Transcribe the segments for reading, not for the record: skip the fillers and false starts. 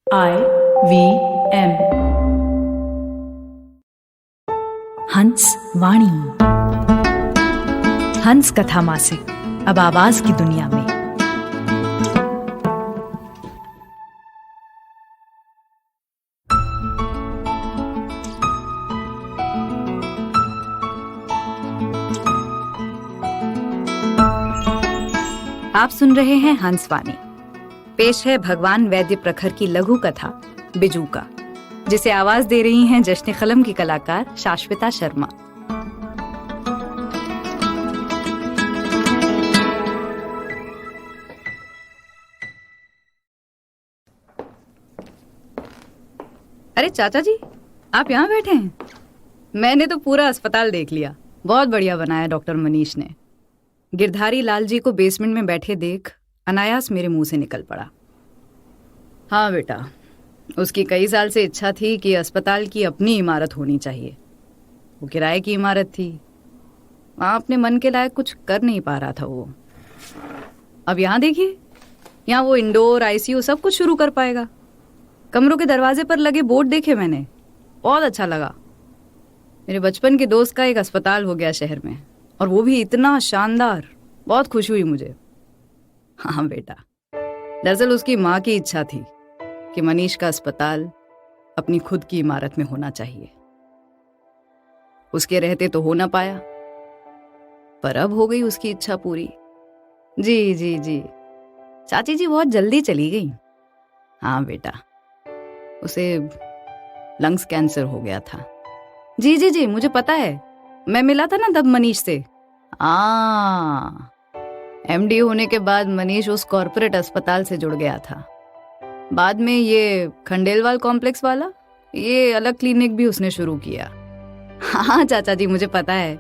IVM हंस वाणी। हंस कथा मासिक अब आवाज की दुनिया में। आप सुन रहे हैं हंस वाणी। पेश है भगवान वैद्य प्रखर की लघु कथा बिजू का, जिसे आवाज दे रही हैं जश्न कलम की कलाकार शाश्विता शर्मा। अरे चाचा जी, आप यहाँ बैठे हैं? मैंने तो पूरा अस्पताल देख लिया। बहुत बढ़िया बनाया डॉक्टर मनीष ने। गिरधारी लाल जी को बेसमेंट में बैठे देख अनायास मेरे मुंह से निकल पड़ा। हाँ बेटा, उसकी कई साल से इच्छा थी कि अस्पताल की अपनी इमारत होनी चाहिए। वो किराए की इमारत थी, वहाँ अपने मन के लायक कुछ कर नहीं पा रहा था वो। अब यहाँ देखिए, यहाँ वो इंडोर आईसीयू सब कुछ शुरू कर पाएगा। कमरों के दरवाजे पर लगे बोर्ड देखे मैंने, बहुत अच्छा लगा। मेरे बचपन के दोस्त का एक अस्पताल हो गया शहर में, और वो भी इतना शानदार। बहुत खुशी हुई मुझे। हाँ बेटा, दरअसल उसकी माँ की इच्छा थी कि मनीष का अस्पताल अपनी खुद की इमारत में होना चाहिए। उसके रहते तो हो ना पाया, पर अब हो गई उसकी इच्छा पूरी। जी जी जी, चाची जी बहुत जल्दी चली गई। हाँ बेटा, उसे लंग्स कैंसर हो गया था। जी जी जी, मुझे पता है, मैं मिला था ना तब मनीष से। एमडी होने के बाद मनीष उस कॉर्पोरेट अस्पताल से जुड़ गया था। बाद में ये खंडेलवाल कॉम्प्लेक्स वाला, ये अलग क्लिनिक भी उसने शुरू किया। हाँ चाचा जी, मुझे पता है,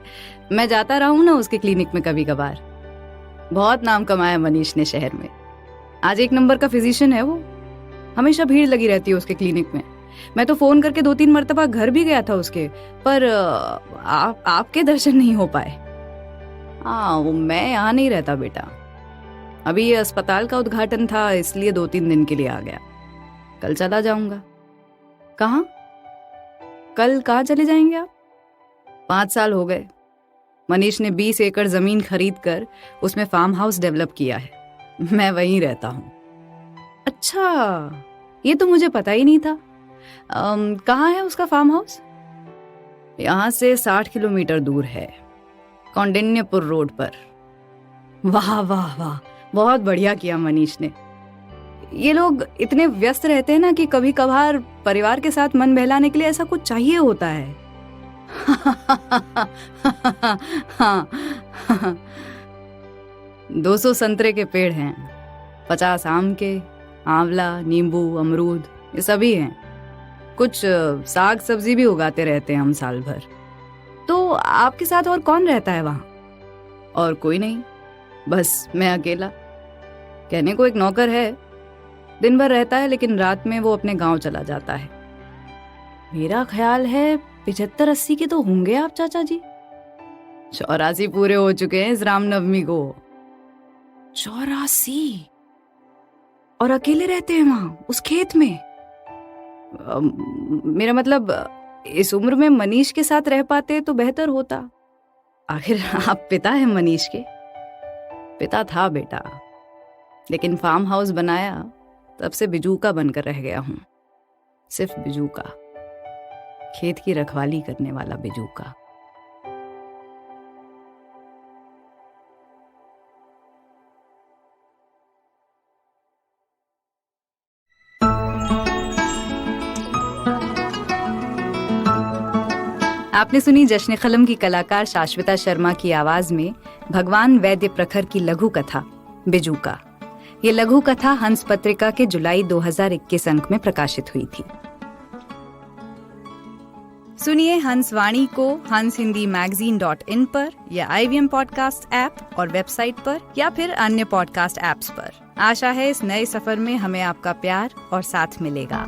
मैं जाता रहा हूं ना उसके क्लिनिक में कभी कभार। बहुत नाम कमाया मनीष ने शहर में। आज एक नंबर का फिजिशियन है वो। हमेशा भीड़ लगी रहती है उसके क्लिनिक में। मैं तो फोन करके 2-3 मर्तबा घर भी गया था उसके, पर आपके दर्शन नहीं हो पाए। हाँ, वो मैं यहाँ नहीं रहता बेटा। अभी ये अस्पताल का उद्घाटन था, इसलिए 2-3 दिन के लिए आ गया। कल चला जाऊंगा। कहाँ? कल कहाँ चले जाएंगे आप? 5 साल हो गए। मनीष ने 20 एकड़ जमीन खरीद कर उसमें फार्म हाउस डेवलप किया है। मैं वहीं रहता हूँ। अच्छा, ये तो मुझे पता ही नहीं था। कहाँ है उसका फार्म हाउस? यहाँ से 60 किलोमीटर दूर है, कौंडिन्यपुर रोड पर। वाह वाह वाह, बहुत बढ़िया किया मनीष ने। ये लोग इतने व्यस्त रहते हैं ना कि कभी कभार परिवार के साथ मन बहलाने के लिए ऐसा कुछ चाहिए होता है। हाँ, 200 संतरे के पेड़ हैं, 50 आम के, आंवला, नींबू, अमरूद, ये सभी हैं। कुछ साग सब्जी भी उगाते रहते हैं हम साल भर। तो आपके साथ और कौन रहता है वहां? और कोई नहीं, बस मैं अकेला। कहने को एक नौकर है, दिन भर रहता है, लेकिन रात में वो अपने गांव चला जाता है। मेरा ख्याल है 75-80 के तो होंगे आप चाचा जी। 84 पूरे हो चुके हैं इस रामनवमी को। 84? और अकेले रहते हैं वहां उस खेत में? मेरा मतलब, इस उम्र में मनीष के साथ रह पाते तो बेहतर होता। आखिर आप पिता हैं मनीष के। पिता था बेटा, लेकिन फार्म हाउस बनाया तब से बिजूका बनकर रह गया हूं। सिर्फ बिजूका, खेत की रखवाली करने वाला बिजूका। आपने सुनी जश्न कलम की कलाकार शाश्विता शर्मा की आवाज में भगवान वैद्य प्रखर की लघु कथा बिजू का। ये लघु कथा हंस पत्रिका के जुलाई 2021 अंक में प्रकाशित हुई थी। सुनिए हंस वाणी को hanshindiMagazine.in पर या IVM पॉडकास्ट ऐप और वेबसाइट पर, या फिर अन्य पॉडकास्ट ऐप्स पर। आशा है इस नए सफर में हमें आपका प्यार और साथ मिलेगा।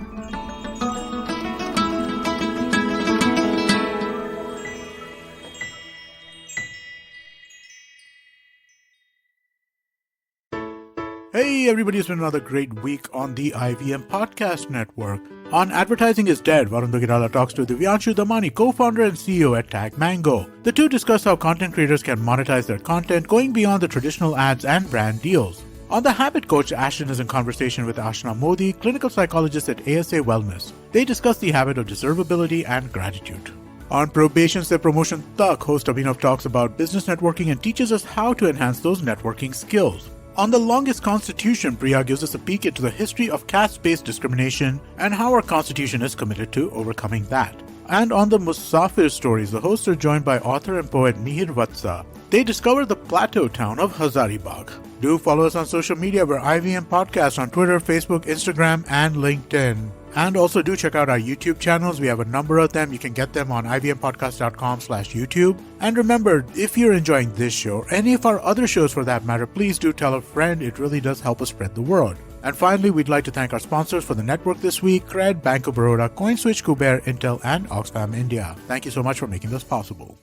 Hey everybody, it's been another great week on the IVM Podcast Network. On Advertising is Dead, Varun Dugirala talks to Divyanshu Damani, co-founder and CEO at Tag Mango. The two discuss how content creators can monetize their content, going beyond the traditional ads and brand deals. On The Habit Coach, Ashton is in conversation with Ashna Modi, clinical psychologist at ASA Wellness. They discuss the habit of deservability and gratitude. On Probation Se Promotion Tak, host Abhinav talks about business networking and teaches us how to enhance those networking skills. On The Longest Constitution, Priya gives us a peek into the history of caste-based discrimination and how our constitution is committed to overcoming that. And on The Musafir Stories, the hosts are joined by author and poet Mihir Vatsa. They discover the plateau town of Hazaribagh. Do follow us on social media. We're IVM Podcast on Twitter, Facebook, Instagram, and LinkedIn. And also do check out our YouTube channels. We have a number of them. You can get them on ivmpodcast.com/YouTube. And remember, if you're enjoying this show, or any of our other shows for that matter, please do tell a friend. It really does help us spread the word. And finally, we'd like to thank our sponsors for the network this week: Cred, Bank of Baroda, CoinSwitch, Kuber, Intel, and Oxfam India. Thank you so much for making this possible.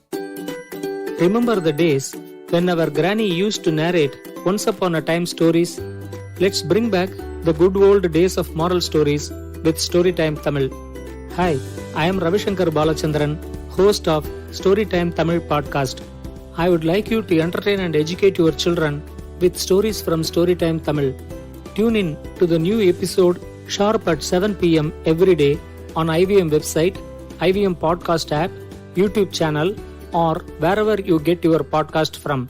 Remember the days when our granny used to narrate once upon a time stories? Let's bring back the good old days of moral stories with Storytime Tamil. Hi, I am Ravishankar Balachandran, host of Storytime Tamil podcast. I would like you to entertain and educate your children with stories from Storytime Tamil. Tune in to the new episode sharp at 7 p.m. every day on IVM website, IVM podcast app, YouTube channel, or wherever you get your podcast from.